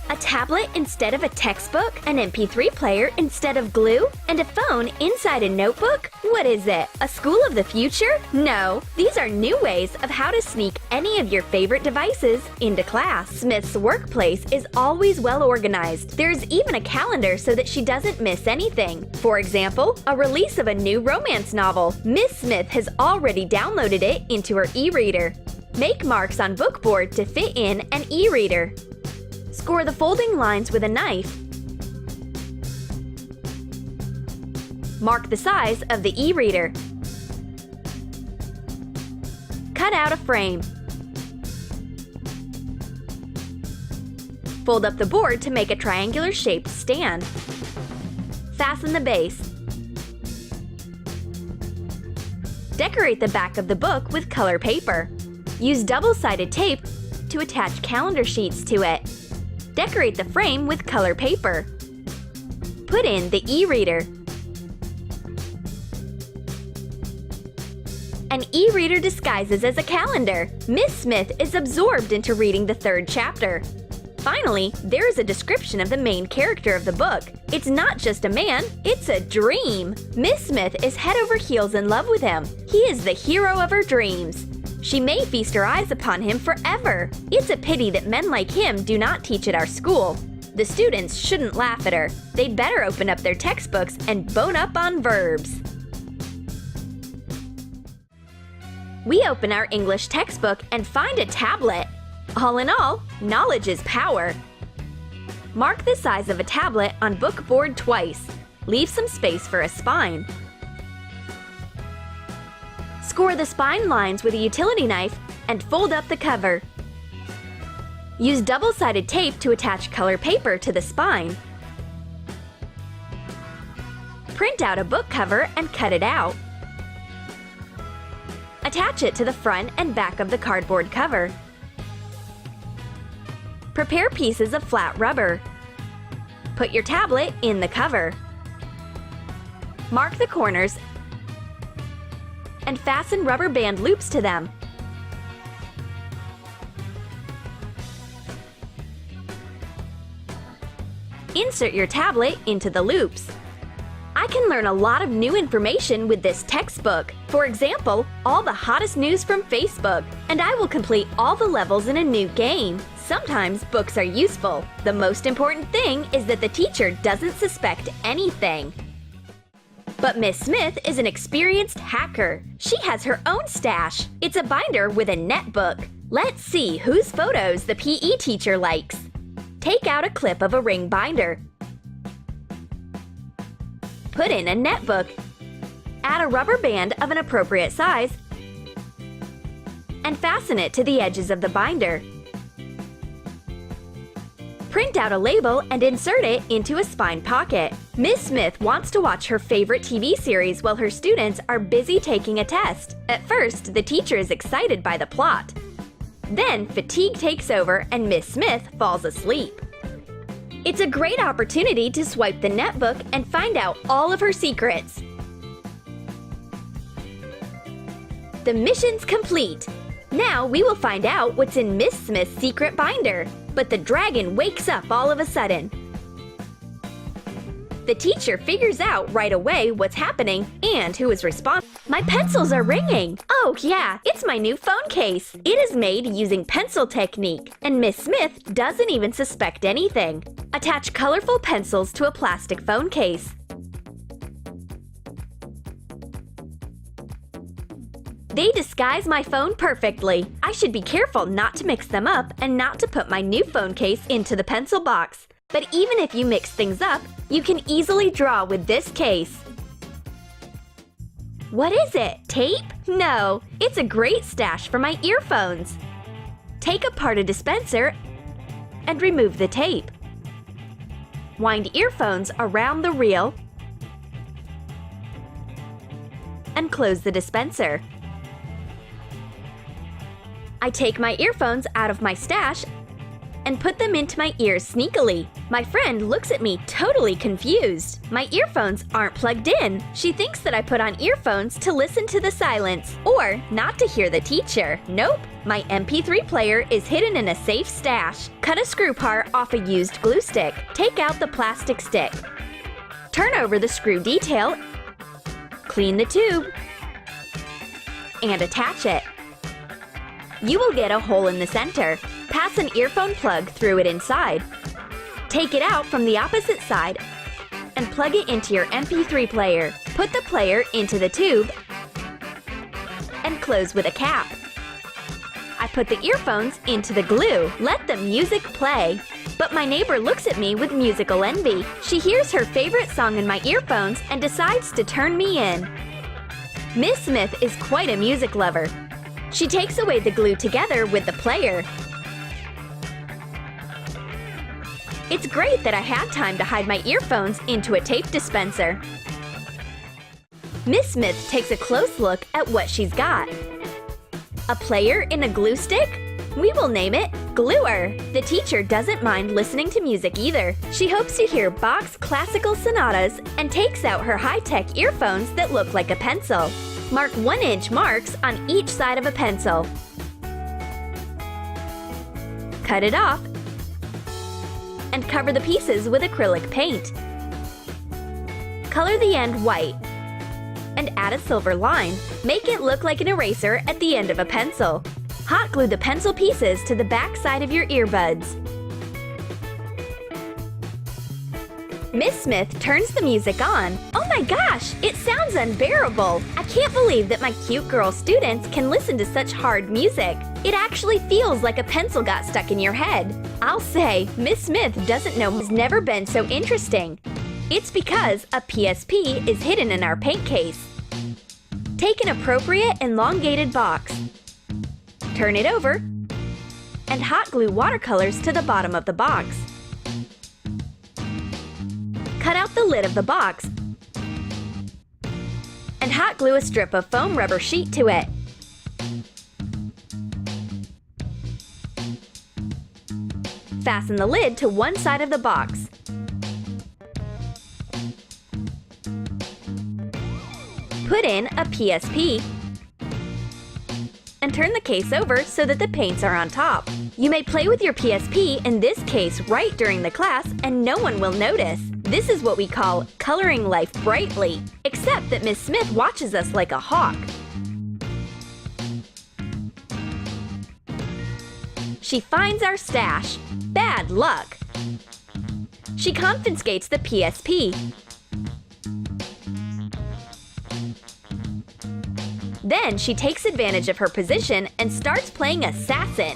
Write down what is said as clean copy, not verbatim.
A tablet instead of a textbook, an MP3 player instead of glue, and a phone inside a notebook? What is it, a school of the future? No, these are new ways of how to sneak any of your favorite devices into class. Smith's workplace is always well organized. There's even a calendar so that she doesn't miss anything. For example, a release of a new romance novel. Miss Smith has already downloaded it into her e-reader. Make marks on bookboard to fit in an e-reader. Score the folding lines with a knife. Mark the size of the e-reader. Cut out a frame. Fold up the board to make a triangular-shaped stand. Fasten the base. Decorate the back of the book with color paper. Use double-sided tape to attach calendar sheets to it. Decorate the frame with color paper. Put in the e-reader. An e-reader disguises as a calendar. Miss Smith is absorbed into reading the third chapter. Finally, there is a description of the main character of the book. It's not just a man, it's a dream. Miss Smith is head over heels in love with him. He is the hero of her dreams. She may feast her eyes upon him forever. It's a pity that men like him do not teach at our school. The students shouldn't laugh at her. They'd better open up their textbooks and bone up on verbs. We open our English textbook and find a tablet. All in all, knowledge is power. Mark the size of a tablet on bookboard twice. Leave some space for a spine. Score the spine lines with a utility knife and fold up the cover. Use double-sided tape to attach color paper to the spine. Print out a book cover and cut it out. Attach it to the front and back of the cardboard cover. Prepare pieces of flat rubber. Put your tablet in the cover. Mark the corners and fasten rubber band loops to them. Insert your tablet into the loops. I can learn a lot of new information with this textbook. For example, all the hottest news from Facebook, and I will complete all the levels in a new game. Sometimes books are useful. The most important thing is that the teacher doesn't suspect anything. But Miss Smith is an experienced hacker. She has her own stash. It's a binder with a netbook. Let's see whose photos the PE teacher likes. Take out a clip of a ring binder. Put in a netbook. Add a rubber band of an appropriate size and fasten it to the edges of the binder. Print out a label and insert it into a spine pocket. Miss Smith wants to watch her favorite TV series while her students are busy taking a test. At first, the teacher is excited by the plot. Then, fatigue takes over and Miss Smith falls asleep. It's a great opportunity to swipe the netbook and find out all of her secrets. The mission's complete. Now we will find out what's in Miss Smith's secret binder. But the dragon wakes up all of a sudden. The teacher figures out right away what's happening and who is responsible. My pencils are ringing! Oh yeah, it's my new phone case. It is made using pencil technique, and Miss Smith doesn't even suspect anything. Attach colorful pencils to a plastic phone case. They disguise my phone perfectly. I should be careful not to mix them up and not to put my new phone case into the pencil box. But even if you mix things up, you can easily draw with this case. What is it? Tape? No, it's a great stash for my earphones. Take apart a dispenser and remove the tape. Wind earphones around the reel and close the dispenser. I take my earphones out of my stash and put them into my ears sneakily. My friend looks at me totally confused. My earphones aren't plugged in. She thinks that I put on earphones to listen to the silence or not to hear the teacher. Nope, My MP3 player is hidden in a safe stash. Cut a screw part off a used glue stick. Take out the plastic stick. Turn over the screw detail. Clean the tube. And attach it. You will get a hole in the center. Pass an earphone plug through it inside. Take it out from the opposite side and plug it into your MP3 player. Put the player into the tube and close with a cap. I put the earphones into the glue. Let the music play. But my neighbor looks at me with musical envy. She hears her favorite song in my earphones and decides to turn me in. Miss Smith is quite a music lover. She takes away the glue together with the player. It's great that I had time to hide my earphones into a tape dispenser. Miss Smith takes a close look at what she's got. A player in a glue stick? We will name it Gluer. The teacher doesn't mind listening to music either. She hopes to hear Bach's classical sonatas and takes out her high-tech earphones that look like a pencil. Mark 1-inch marks on each side of a pencil. Cut it off and cover the pieces with acrylic paint. Color the end white and add a silver line. Make it look like an eraser at the end of a pencil. Hot glue the pencil pieces to the back side of your earbuds. Miss Smith turns the music on. Oh my gosh, it sounds unbearable! I can't believe that my cute girl students can listen to such hard music. It actually feels like a pencil got stuck in your head. I'll say, Miss Smith doesn't know has never been so interesting. It's because a PSP is hidden in our paint case. Take an appropriate elongated box. Turn it over and hot glue watercolors to the bottom of the box. Cut out the lid of the box and hot glue a strip of foam rubber sheet to it. Fasten the lid to one side of the box. Put in a PSP and turn the case over so that the paints are on top. You may play with your PSP in this case right during the class and no one will notice. This is what we call coloring life brightly, except that Miss Smith watches us like a hawk. She finds our stash. Bad luck! She confiscates the PSP. Then she takes advantage of her position and starts playing assassin.